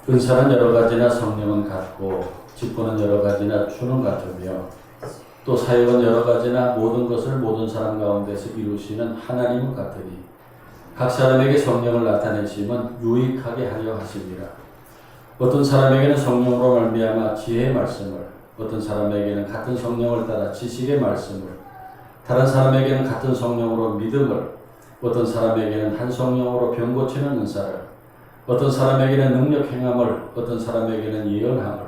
은사는 여러 가지나 성령은 같고 직분은 여러 가지나 주는 같으며 또 사역은 여러 가지나 모든 것을 모든 사람 가운데서 이루시는 하나님은 같으니 각 사람에게 성령을 나타내심은 유익하게 하려 하심이라. 어떤 사람에게는 성령으로 말미암아 지혜의 말씀을, 어떤 사람에게는 같은 성령을 따라 지식의 말씀을, 다른 사람에게는 같은 성령으로 믿음을, 어떤 사람에게는 한 성령으로 병 고치는 은사를, 어떤 사람에게는 능력 행함을, 어떤 사람에게는 예언함을,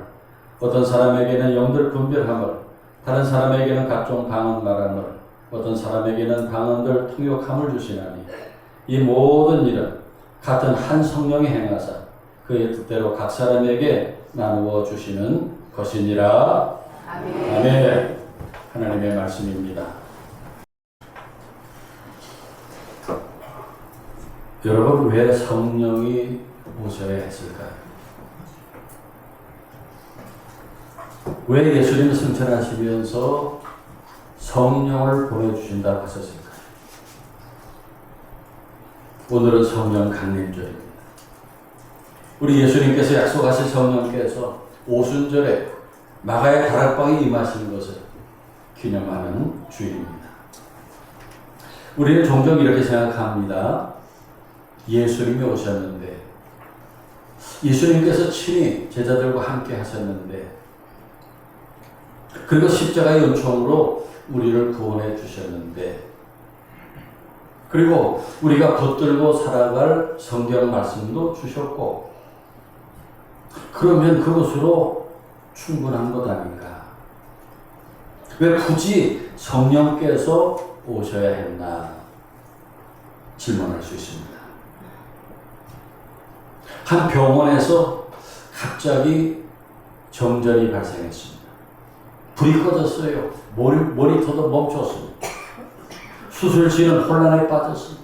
어떤 사람에게는 영들 분별함을, 다른 사람에게는 각종 방언 말함을, 어떤 사람에게는 방언들 통역함을 주시나니 이 모든 일은 같은 한 성령이 행하사 그의 뜻대로 각 사람에게 나누어 주시는 것이니라. 아멘. 아멘. 하나님의 말씀입니다. 여러분, 왜 성령이 오셔야 했을까요? 왜 예수님을 승천하시면서 성령을 보내주신다고 하셨을까요? 오늘은 성령 강림절입니다. 우리 예수님께서 약속하신 성령께서 오순절에 마가의 다락방에 임하신 것을 기념하는 주일입니다. 우리는 종종 이렇게 생각합니다. 예수님이 오셨는데, 예수님께서 친히 제자들과 함께 하셨는데, 그리고 십자가의 은총으로 우리를 구원해 주셨는데, 그리고 우리가 붙들고 살아갈 성경 말씀도 주셨고, 그러면 그것으로 충분한 것 아닌가? 왜 굳이 성령께서 오셔야 했나? 질문할 수 있습니다. 한 병원에서 갑자기 정전이 발생했습니다. 불이 꺼졌어요. 모니터도 멈췄습니다. 수술실은 혼란에 빠졌습니다.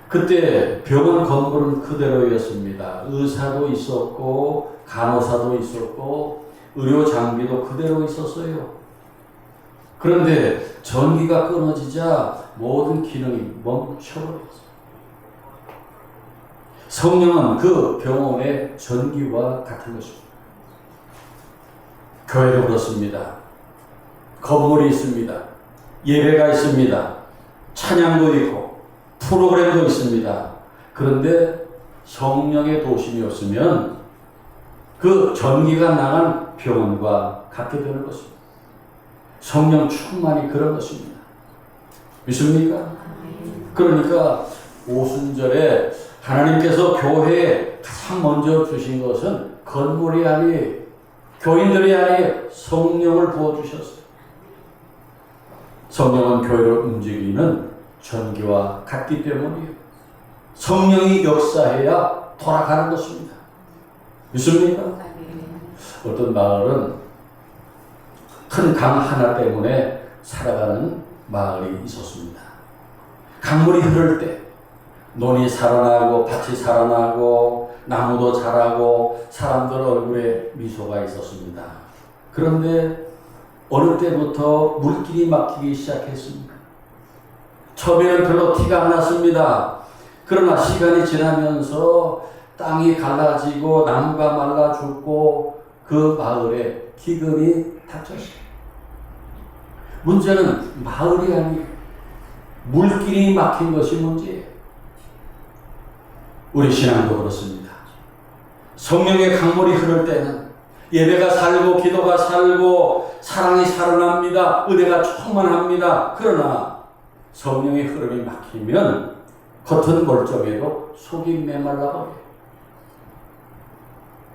그때 병원 건물은 그대로였습니다. 의사도 있었고 간호사도 있었고 의료 장비도 그대로 있었어요. 그런데 전기가 끊어지자 모든 기능이 멈춰버렸어요. 성령은 그 병원의 전기와 같은 것입니다. 교회도 그렇습니다. 건물이 있습니다. 예배가 있습니다. 찬양도 있고 프로그램도 있습니다. 그런데 성령의 도심이 없으면 그 전기가 나간 병원과 같게 되는 것입니다. 성령 충만이 그런 것입니다. 믿습니까? 그러니까 오순절에 하나님께서 교회에 가장 먼저 주신 것은 건물이 아니, 교인들이 아니, 성령을 부어주셨어요. 성령은 교회를 움직이는 전기와 같기 때문이에요. 성령이 역사해야 돌아가는 것입니다. 믿습니까? 어떤 마을은 큰 강 하나 때문에 살아가는 마을이 있었습니다. 강물이 흐를 때 논이 살아나고 밭이 살아나고 나무도 자라고 사람들 얼굴에 미소가 있었습니다. 그런데 어느 때부터 물길이 막히기 시작했습니다. 처음에는 별로 티가 안 났습니다. 그러나 시간이 지나면서 땅이 갈라지고 나무가 말라 죽고 그 마을에 기근이 닥쳤습니다. 문제는 마을이 아니에요. 물길이 막힌 것이 문제예요. 우리 신앙도 그렇습니다. 성령의 강물이 흐를 때는 예배가 살고 기도가 살고 사랑이 살아납니다. 은혜가 충만합니다. 그러나 성령의 흐름이 막히면 겉은 멀쩡해도 속이 메말라버려요.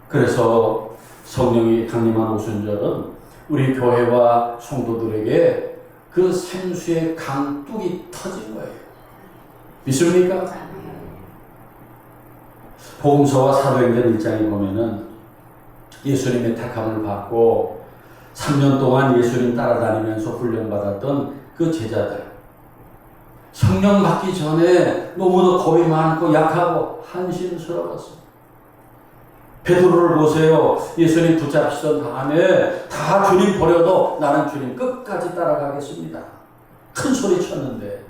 그래서 성령이 강림한 오순절은 우리 교회와 성도들에게 그 생수의 강둑이 터진 거예요. 믿습니까? 복음서와 사도행전 1장에 보면은 예수님의 택함을 받고 3년 동안 예수님 따라다니면서 훈련받았던 그 제자들, 성령 받기 전에 너무도 겁이 많고 약하고 한심스러웠어요. 베드로를 보세요. 예수님 붙잡히던 다음에 다 주님 버려도 나는 주님 끝까지 따라가겠습니다. 큰 소리 쳤는데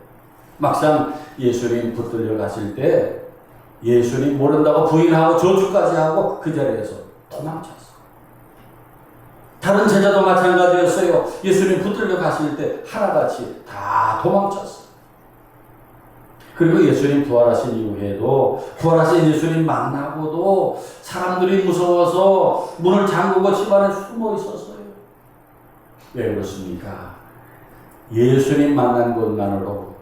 막상 예수님 붙들려 가실 때 예수님 모른다고 부인하고 저주까지 하고 그 자리에서 도망쳤어. 다른 제자도 마찬가지였어요. 예수님 붙들려 가실 때 하나같이 다 도망쳤어. 그리고 예수님 부활하신 이후에도 부활하신 예수님 만나고도 사람들이 무서워서 문을 잠그고 집안에 숨어 있었어요. 왜 그렇습니까? 예수님 만난 것만으로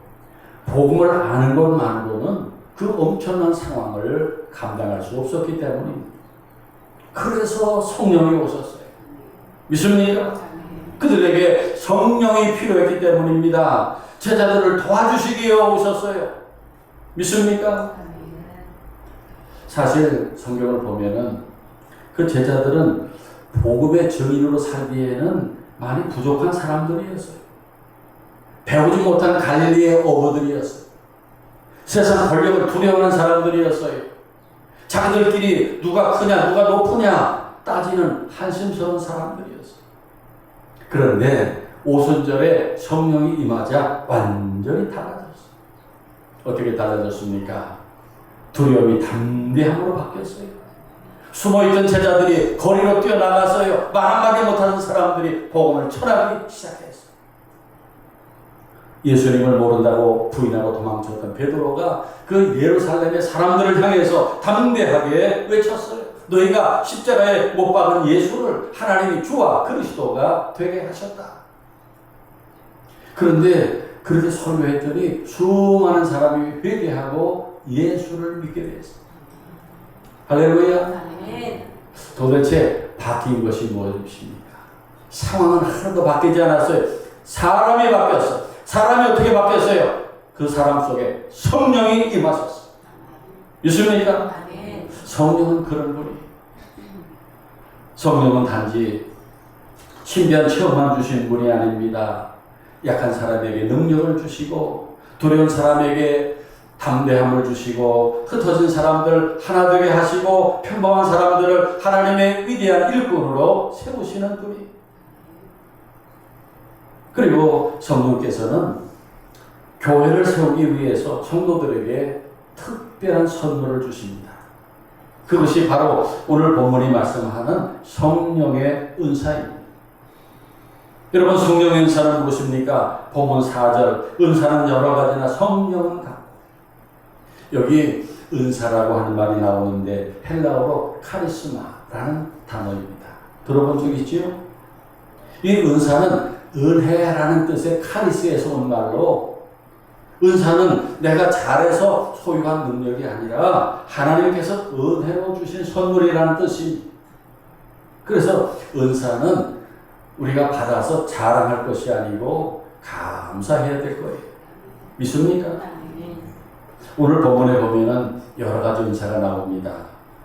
복음을 아는 것만으로는 그 엄청난 상황을 감당할 수 없었기 때문입니다. 그래서 성령이 오셨어요. 믿습니까? 그들에게 성령이 필요했기 때문입니다. 제자들을 도와주시기 위해 오셨어요. 믿습니까? 사실 성경을 보면은 그 제자들은 복음의 증인으로 살기에는 많이 부족한 사람들이었어요. 배우지 못한 갈릴리의 어부들이었어요. 세상 권력을 두려워하는 사람들이었어요. 자기들끼리 누가 크냐 누가 높으냐 따지는 한심스러운 사람들이었어요. 그런데 오순절에 성령이 임하자 완전히 달라졌어요. 어떻게 달라졌습니까? 두려움이 담대함으로 바뀌었어요. 숨어있던 제자들이 거리로 뛰어나갔어요. 말 한마디 못하는 사람들이 복음을 전하기 시작했어요. 예수님을 모른다고 부인하고 도망쳤던 베드로가 그 예루살렘의 사람들을 향해서 담대하게 외쳤어요. 너희가 십자가에 못 박은 예수를 하나님이 주와 그리스도가 되게 하셨다. 그런데 그렇게 설교했더니 수많은 사람이 회개하고 예수를 믿게 되었습니다. 할렐루야. 도대체 바뀐 것이 무엇입니까? 상황은 하나도 바뀌지 않았어요. 사람이 바뀌었어요. 사람이 어떻게 바뀌었어요? 그 사람 속에 성령이 임하셨어요. 믿습니까? 성령은 그런 분이에요. 성령은 단지 신비한 체험만 주신 분이 아닙니다. 약한 사람에게 능력을 주시고 두려운 사람에게 담대함을 주시고 흩어진 사람들 하나 되게 하시고 평범한 사람들을 하나님의 위대한 일꾼으로 세우시는 분이. 그리고 성령께서는 교회를 세우기 위해서 성도들에게 특별한 선물을 주십니다. 그것이 바로 오늘 본문이 말씀하는 성령의 은사입니다. 여러분, 성령의 은사는 무엇입니까? 본문 4절, 은사는 여러 가지나 성령은 같고. 여기 은사라고 하는 말이 나오는데 헬라어로 카리스마라는 단어입니다. 들어본 적 있지요? 이 은사는 은혜라는 뜻의 카리스에서 온 말로, 은사는 내가 잘해서 소유한 능력이 아니라 하나님께서 은혜로 주신 선물이라는 뜻입니다. 그래서 은사는 우리가 받아서 자랑할 것이 아니고 감사해야 될 거예요. 믿습니까? 오늘 본문에 보면은 여러 가지 은사가 나옵니다.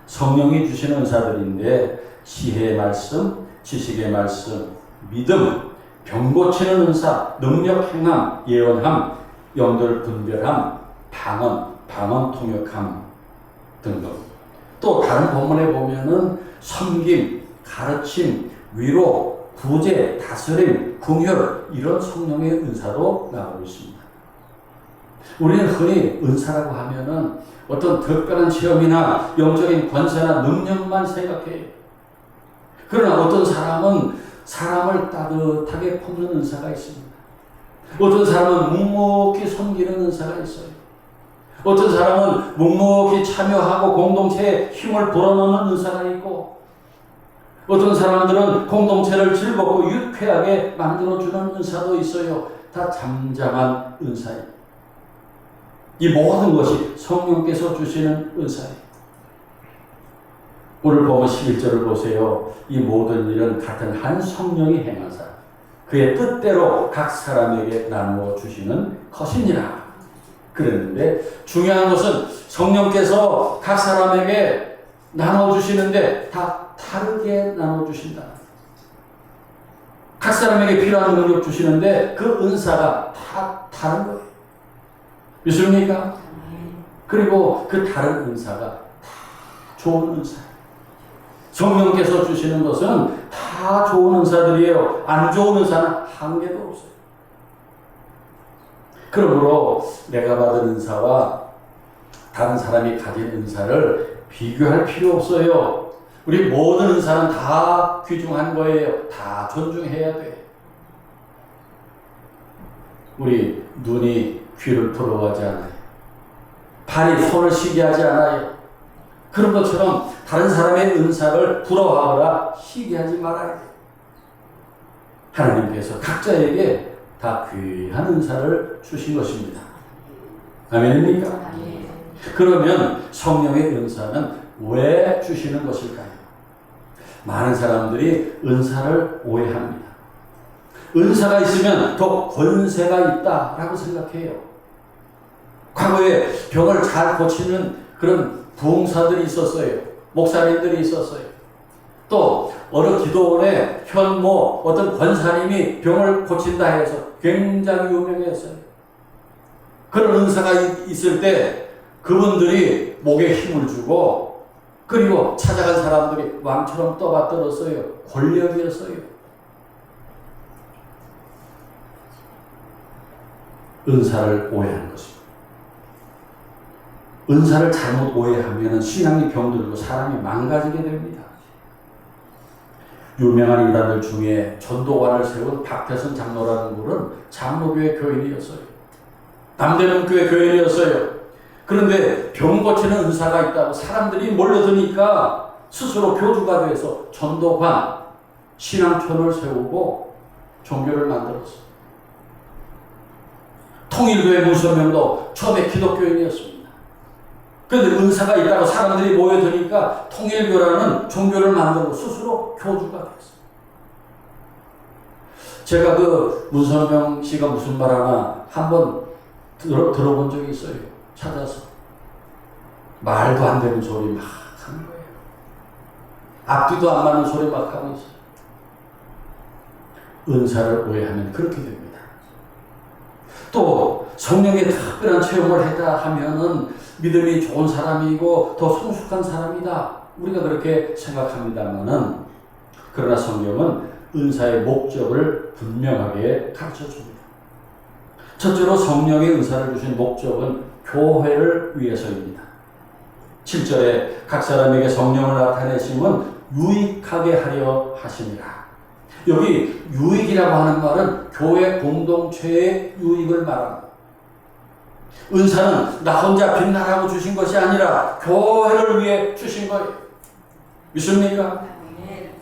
성령이 주신 은사들인데 지혜의 말씀, 지식의 말씀, 믿음, 병 고치는 은사, 능력 행함, 예언함, 영들 분별함, 방언 통역함 등등. 또 다른 본문에 보면은 섬김, 가르침, 위로, 구제, 다스림, 긍휼 이런 성령의 은사도 나오고 있습니다. 우리는 흔히 은사라고 하면은 어떤 특별한 체험이나 영적인 권세나 능력만 생각해요. 그러나 어떤 사람은 사람을 따뜻하게 품는 은사가 있습니다. 어떤 사람은 묵묵히 섬기는 은사가 있어요. 어떤 사람은 묵묵히 참여하고 공동체에 힘을 불어넣는 은사가 있고, 어떤 사람들은 공동체를 즐겁고 유쾌하게 만들어주는 은사도 있어요. 다 잠잠한 은사예요. 이 모든 것이 성령께서 주시는 은사예요. 오늘 보면 11절을 보세요. 이 모든 일은 같은 한 성령이 행하사 그의 뜻대로 각 사람에게 나누어 주시는 것이니라. 그랬는데 중요한 것은 성령께서 각 사람에게 나눠 주시는데 다 다르게 나눠 주신다. 각 사람에게 필요한 능력 주시는데 그 은사가 다 다른 거예요. 믿습니까? 그리고 그 다른 은사가 다 좋은 은사예요. 성령께서 주시는 것은 다 좋은 은사들이에요. 안 좋은 은사는 한 개도 없어요. 그러므로 내가 받은 은사와 다른 사람이 가진 은사를 비교할 필요 없어요. 우리 모든 은사는 다 귀중한 거예요. 다 존중해야 돼. 우리 눈이 귀를 부러워하지 않아요. 발이 손을 쉬게 하지 않아요. 그런 것처럼 다른 사람의 은사를 부러워하거나 시기하지 말아야 돼요. 하나님께서 각자에게 다 귀한 은사를 주신 것입니다. 아멘입니까? 그러면 성령의 은사는 왜 주시는 것일까요? 많은 사람들이 은사를 오해합니다. 은사가 있으면 더 권세가 있다라고 생각해요. 과거에 병을 잘 고치는 그런 부흥사들이 있었어요. 목사님들이 있었어요. 또 어느 기도원에 현모 어떤 권사님이 병을 고친다 해서 굉장히 유명했어요. 그런 은사가 있을 때 그분들이 목에 힘을 주고 그리고 찾아간 사람들이 왕처럼 떠받들었어요. 권력이었어요. 은사를 오해하는 것입니다. 은사를 잘못 오해하면 신앙이 병들고 사람이 망가지게 됩니다. 유명한 이단들 중에 전도관을 세운 박태선 장로라는 분은 장로교회 교인이었어요. 남대문 교회 교인이었어요. 그런데 병 고치는 은사가 있다고 사람들이 몰려드니까 스스로 교주가 돼서 전도관, 신앙촌을 세우고 종교를 만들었어요. 통일교회 문선명도 처음에 기독교인이었습니다. 그런데 은사가 있다고 사람들이 모여드니까 통일교라는 종교를 만들고 스스로 교주가 됐어요. 제가 그 문선명 씨가 무슨 말 하나 한번 들어본 적이 있어요. 찾아서. 말도 안 되는 소리 막 하는 거예요. 앞뒤도 안 맞는 소리 막 하고 있어요. 은사를 오해하면 그렇게 됩니다. 또 성령의 특별한 체험을 했다 하면은 믿음이 좋은 사람이고 더 성숙한 사람이다. 우리가 그렇게 생각합니다만은 그러나 성경은 은사의 목적을 분명하게 가르쳐줍니다. 첫째로 성령의 은사를 주신 목적은 교회를 위해서입니다. 7절에 각 사람에게 성령을 나타내심은 유익하게 하려 하심이라. 여기 유익이라고 하는 말은 교회 공동체의 유익을 말합니다. 은사는 나 혼자 빛나라고 주신 것이 아니라 교회를 위해 주신 거예요. 믿습니까? 네.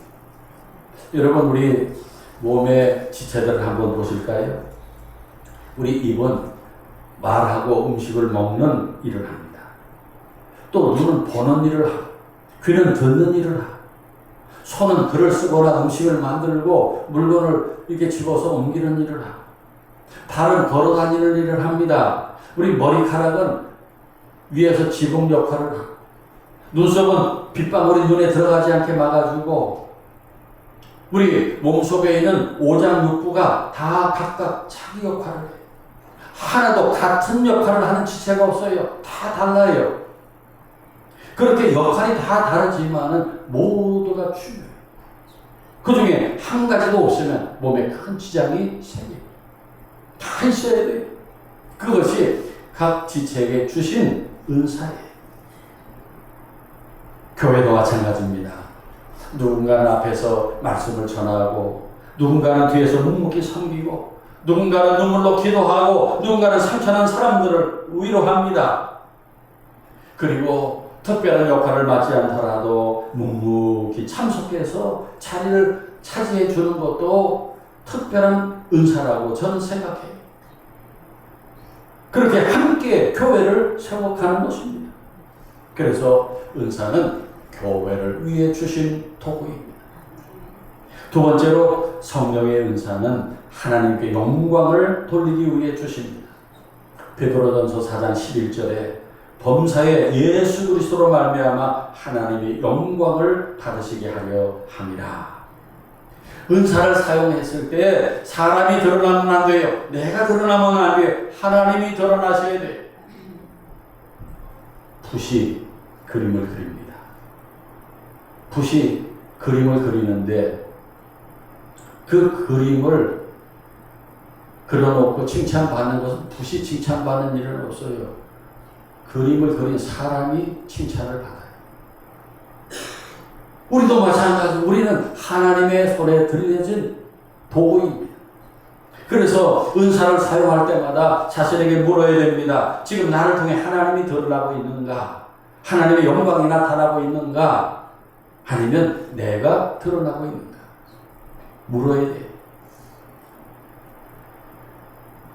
여러분 우리 몸의 지체들을 한번 보실까요? 우리 입은 말하고 음식을 먹는 일을 합니다. 또 눈은 보는 일을 하고 귀는 듣는 일을 하고 손은 글을 쓰거나 음식을 만들고 물건을 이렇게 집어서 옮기는 일을 하고 발은 걸어 다니는 일을 합니다. 우리 머리카락은 위에서 지붕 역할을 하고 눈썹은 빗방울이 눈에 들어가지 않게 막아주고 우리 몸속에 있는 오장육부가 다 각각 자기 역할을 해요. 하나도 같은 역할을 하는 지체가 없어요. 다 달라요. 그렇게 역할이 다 다르지만은 모두가 중요해요. 그 중에 한 가지도 없으면 몸에 큰 지장이 생겨요. 다 있어야 돼요. 그것이 각 지체에게 주신 은사예요. 교회도 마찬가지입니다. 누군가는 앞에서 말씀을 전하고 누군가는 뒤에서 묵묵히 섬기고 누군가는 눈물로 기도하고 누군가는 상처난 사람들을 위로합니다. 그리고 특별한 역할을 맡지 않더라도 묵묵히 참석해서 자리를 차지해 주는 것도 특별한 은사라고 저는 생각해요. 그렇게 함께 교회를 세워가는 것입니다. 그래서 은사는 교회를 위해 주신 도구입니다. 두 번째로 성령의 은사는 하나님께 영광을 돌리기 위해 주십니다. 베드로전서 4장 11절에 범사에 예수 그리스도로 말미암아 하나님이 영광을 받으시게 하려 함이라. 은사를 사용했을 때 사람이 드러나면 안 돼요. 내가 드러나면 안 돼요. 하나님이 드러나셔야 돼요. 붓이 그림을 그립니다. 붓이 그림을 그리는데 그 그림을 그려놓고 칭찬받는 것은 붓이 칭찬받는 일은 없어요. 그림을 그린 사람이 칭찬을 받아요. 우리도 마찬가지. 우리는 하나님의 손에 들려진 도구입니다. 그래서 은사를 사용할 때마다 자신에게 물어야 됩니다. 지금 나를 통해 하나님이 드러나고 있는가? 하나님의 영광이 나타나고 있는가? 아니면 내가 드러나고 있는가? 물어야 돼요.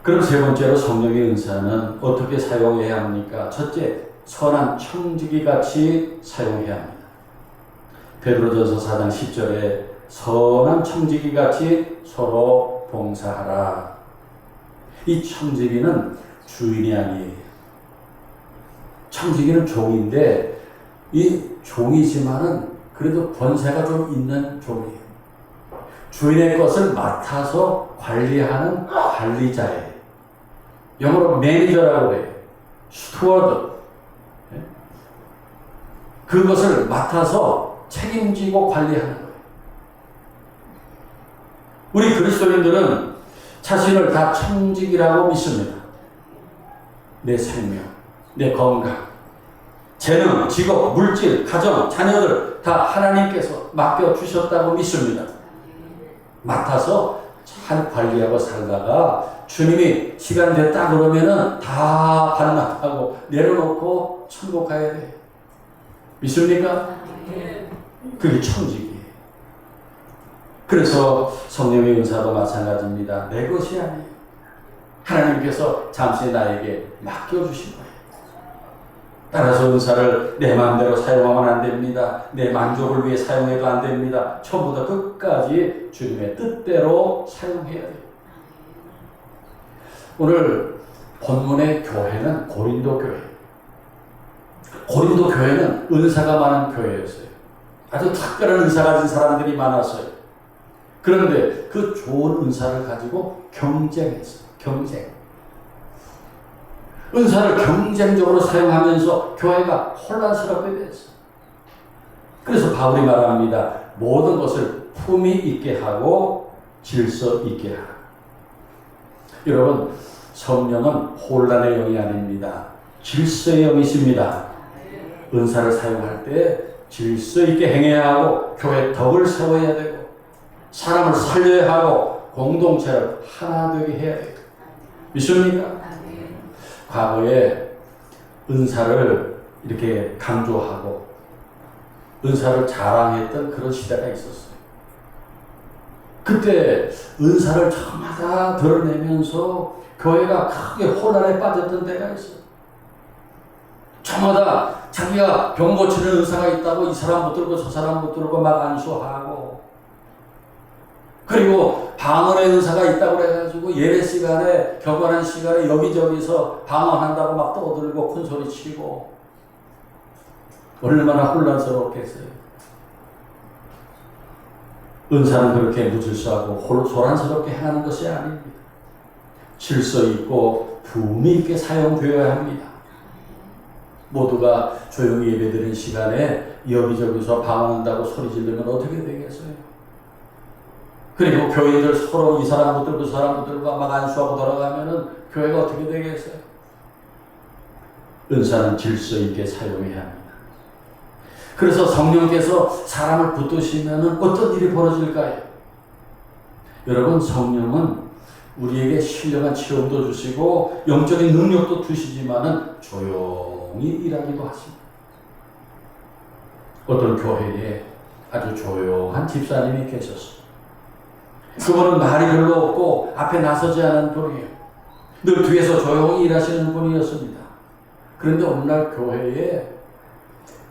그럼 세 번째로 성령의 은사는 어떻게 사용해야 합니까? 첫째, 선한 청지기 같이 사용해야 합니다. 베드로전서 4장 10절에 선한 청지기 같이 서로 봉사하라. 이 청지기는 주인이 아니에요. 청지기는 종인데 이 종이지만은 그래도 권세가 좀 있는 종이에요. 주인의 것을 맡아서 관리하는 관리자예요. 영어로 매니저라고 해요. 스튜어드. 그것을 맡아서 책임지고 관리하는 거예요. 우리 그리스도인들은 자신을 다 청직이라고 믿습니다. 내 생명, 내 건강, 재능, 직업, 물질, 가정, 자녀들 다 하나님께서 맡겨주셨다고 믿습니다. 맡아서 잘 관리하고 살다가 주님이 시간 됐다 그러면은 다 반납하고 내려놓고 천국 가야 돼. 믿습니까? 그게 청직이에요. 그래서 성령의 은사도 마찬가지입니다. 내 것이 아니에요. 하나님께서 잠시 나에게 맡겨주신 거예요. 따라서 은사를 내 마음대로 사용하면 안 됩니다. 내 만족을 위해 사용해도 안 됩니다. 처음부터 끝까지 주님의 뜻대로 사용해야 돼요. 오늘 본문의 교회는 고린도 교회. 고린도 교회는 은사가 많은 교회였어요. 아주 특별한 은사 가진 사람들이 많았어요. 그런데 그 좋은 은사를 가지고 경쟁했어요. 경쟁. 은사를 경쟁적으로 사용하면서 교회가 혼란스럽게 됐어요. 그래서 바울이 말합니다. 모든 것을 품위 있게 하고 질서 있게 하라. 여러분, 성령은 혼란의 영이 아닙니다. 질서의 영이십니다. 은사를 사용할 때 질서 있게 행해야 하고 교회 덕을 세워야 되고 사람을 살려야 하고 공동체를 하나 되게 해야 돼요. 믿습니까? 과거에 은사를 이렇게 강조하고 은사를 자랑했던 그런 시대가 있었어요. 그때 은사를 저마다 드러내면서 교회가 크게 혼란에 빠졌던 때가 있어요. 저마다 자기가 병 고치는 은사가 있다고 이 사람 붙들고 저 사람 붙들고 막 안수하고, 그리고 방언의 은사가 있다고 그래가지고 예배 시간에 경건한 시간에 여기저기서 방언한다고 막 떠들고 큰소리 치고, 얼마나 혼란스럽겠어요. 은사는 그렇게 무질서하고 소란스럽게 행하는 것이 아닙니다. 질서 있고 품위 있게 사용되어야 합니다. 모두가 조용히 예배드리는 시간에 여기저기서 방언한다고 소리 지르면 어떻게 되겠어요? 그리고 교인들 서로 이 사람 붙들고 저 사람 붙들고 막 안수하고 돌아가면은 교회가 어떻게 되겠어요? 은사는 질서 있게 사용해야 합니다. 그래서 성령께서 사람을 붙드시면은 어떤 일이 벌어질까요? 여러분, 성령은 우리에게 신령한 체험도 주시고 영적인 능력도 주시지만은 조용히 일하기도 하십니다. 어떤 교회에 아주 조용한 집사님이 계셨어요. 그분은 말이 별로 없고 앞에 나서지 않은 분이에요. 늘 뒤에서 조용히 일하시는 분이었습니다. 그런데 어느 날 교회에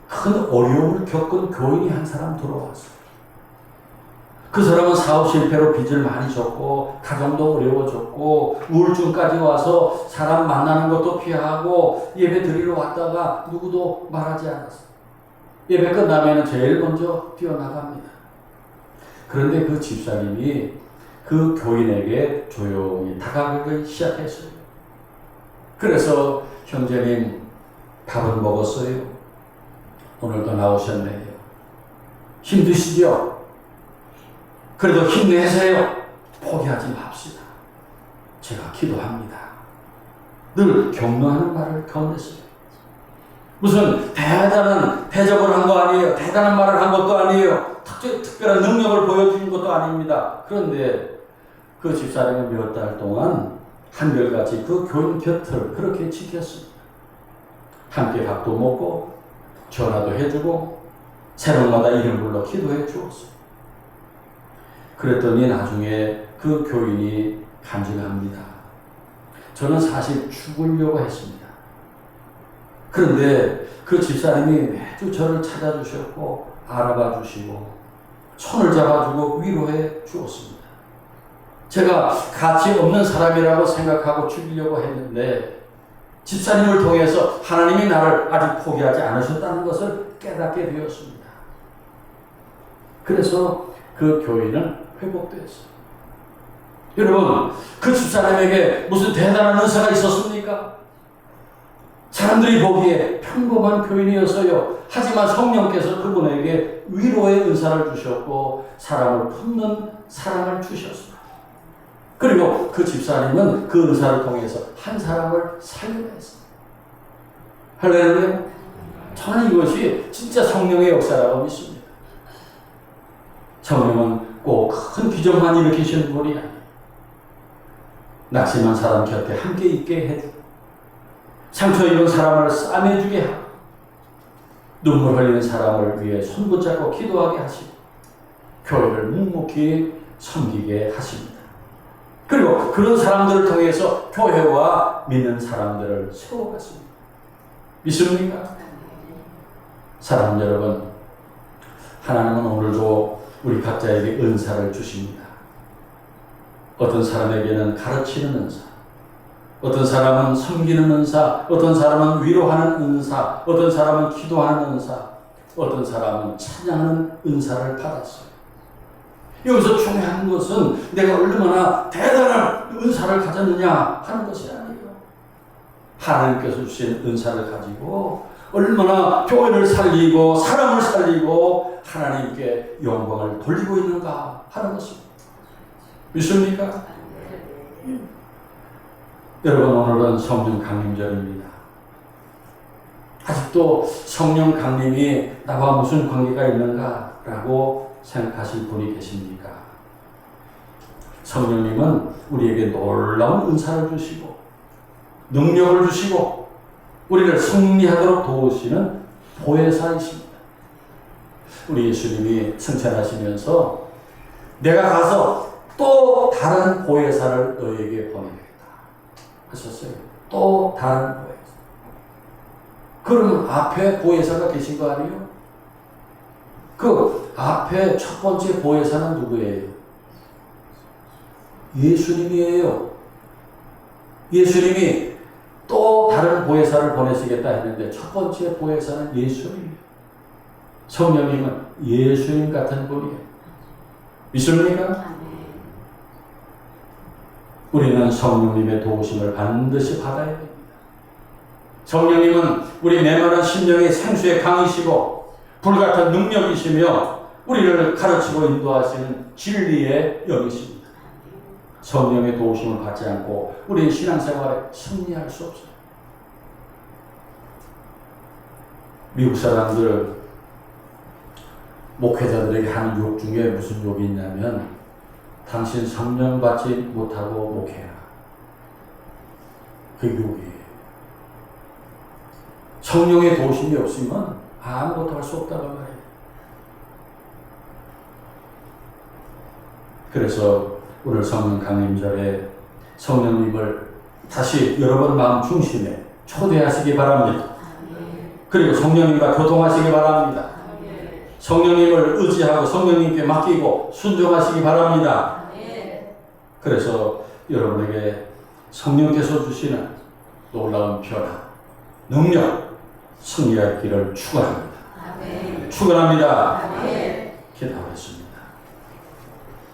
큰 어려움을 겪은 교인이 한 사람 들어왔어요. 그 사람은 사업 실패로 빚을 많이 졌고 가정도 어려워졌고 우울증까지 와서 사람 만나는 것도 피하고 예배 드리러 왔다가 누구도 말하지 않았어요. 예배 끝나면 제일 먼저 뛰어나갑니다. 그런데 그 집사님이 그 교인에게 조용히 다가가기 시작했어요. 그래서 형제님, 밥은 먹었어요? 오늘도 나오셨네요. 힘드시죠? 그래도 힘내세요. 포기하지 맙시다. 제가 기도합니다. 늘 격려하는 말을 건넸어요. 무슨 대단한 대접을 한 거 아니에요. 대단한 말을 한 것도 아니에요. 특별한 능력을 보여준 것도 아닙니다. 그런데 그 집사람이 몇 달 동안 한결같이 그 교인 곁을 그렇게 지켰습니다. 함께 밥도 먹고 전화도 해주고 새벽마다 이름 불러 기도해 주었어요. 그랬더니 나중에 그 교인이 간증합니다. 저는 사실 죽으려고 했습니다. 그런데 그 집사님이 매주 저를 찾아주셨고 알아봐 주시고 손을 잡아주고 위로해 주었습니다. 제가 가치 없는 사람이라고 생각하고 죽이려고 했는데 집사님을 통해서 하나님이 나를 아직 포기하지 않으셨다는 것을 깨닫게 되었습니다. 그래서 그 교인은 회복되었어요. 여러분, 그 집사님에게 무슨 대단한 은사가 있었습니까? 사람들이 보기에 평범한 교인이었어요. 하지만 성령께서 그분에게 위로의 은사를 주셨고 사람을 품는 사랑을 주셨습니다. 그리고 그 집사님은 그 은사를 통해서 한 사람을 살려냈습니다. 할렐루야. 저는 이것이 진짜 성령의 역사라고 믿습니다. 성령은 꼭 큰 기적만 일으키시는 분이 아니에요. 낙심한 사람 곁에 함께 있게 해주고 상처 입은 사람을 싸매주게 하고 눈물 흘리는 사람을 위해 손붙잡고 기도하게 하시고 교회를 묵묵히 섬기게 하십니다. 그리고 그런 사람들을 통해서 교회와 믿는 사람들을 세워갔습니다. 믿습니까? 사랑하는 여러분, 하나님은 오늘도 우리 각자에게 은사를 주십니다. 어떤 사람에게는 가르치는 은사, 어떤 사람은 섬기는 은사, 어떤 사람은 위로하는 은사, 어떤 사람은 기도하는 은사, 어떤 사람은 찬양하는 은사를 받았어요. 여기서 중요한 것은 내가 얼마나 대단한 은사를 가졌느냐 하는 것이 아니에요. 하나님께서 주신 은사를 가지고 얼마나 교회를 살리고 사람을 살리고 하나님께 영광을 돌리고 있는가 하는 것입니다. 믿습니까? 여러분, 오늘은 성령 강림절입니다. 아직도 성령 강림이 나와 무슨 관계가 있는가라고 생각하실 분이 계십니까? 성령님은 우리에게 놀라운 은사를 주시고 능력을 주시고 우리를 승리하도록 도우시는 보혜사이십니다. 우리 예수님이 승천하시면서 내가 가서 또 다른 보혜사를 너에게 보내겠다 하셨어요. 또 다른 보혜사. 그러면 앞에 보혜사가 계신 거 아니에요? 그 앞에 첫 번째 보혜사는 누구예요? 예수님이에요. 예수님이 또 다른 보혜사를 보내시겠다 했는데 첫 번째 보혜사는 예수님이에요. 성령님은 예수님 같은 분이에요. 믿습니까? 우리는 성령님의 도우심을 반드시 받아야 됩니다. 성령님은 우리 메마른 심령의 생수의 강이시고 불같은 능력이시며 우리를 가르치고 인도하시는 진리의 영이십니다. 성령의 도우심을 받지 않고 우리의 신앙생활에 승리할 수 없어요. 미국 사람들 목회자들에게 하는 욕 중에 무슨 욕이 있냐면 당신 성령 받지 못하고 목회해라. 그 욕이에요. 성령의 도우심이 없으면 아무것도 할 수 없다고 말해요. 그래서 오늘 성령 강림절에 성령님을 다시 여러분 마음 중심에 초대하시기 바랍니다. 그리고 성령님과 교통하시기 바랍니다. 성령님을 의지하고 성령님께 맡기고 순종하시기 바랍니다. 그래서 여러분에게 성령께서 주시는 놀라운 변화, 능력, 승리할 길을 축원합니다. 축원합니다. 기도하겠습니다.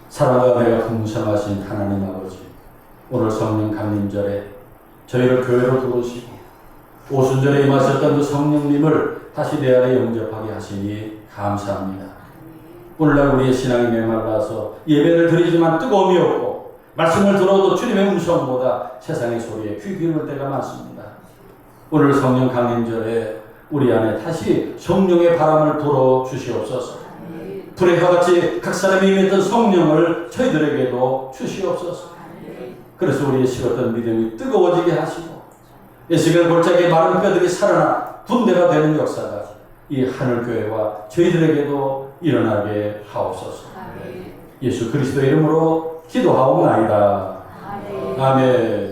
사랑과 내가 풍성하신 하나님 아버지, 오늘 성령 강림절에 저희를 교회로 들어오시고 오순절에 임하셨던 그 성령님을 다시 내 안에 영접하게 하시니 감사합니다. 오늘날 우리의 신앙이 메말라서 예배를 드리지만 뜨거움이 없고 말씀을 들어도 주님의 음성보다 세상의 소리에 귀 기울일 때가 많습니다. 오늘 성령 강림절에 우리 안에 다시 성령의 바람을 불어 주시옵소서. 불의 화같이 각 사람이 임했던 성령을 저희들에게도 주시옵소서. 그래서 우리의 식었던 믿음이 뜨거워지게 하시고 예수의 골짜기에 마른 뼈들이 살아나 군대가 되는 역사가 이 하늘교회와 저희들에게도 일어나게 하옵소서. 예수 그리스도 이름으로 기도하옵나이다. 아멘.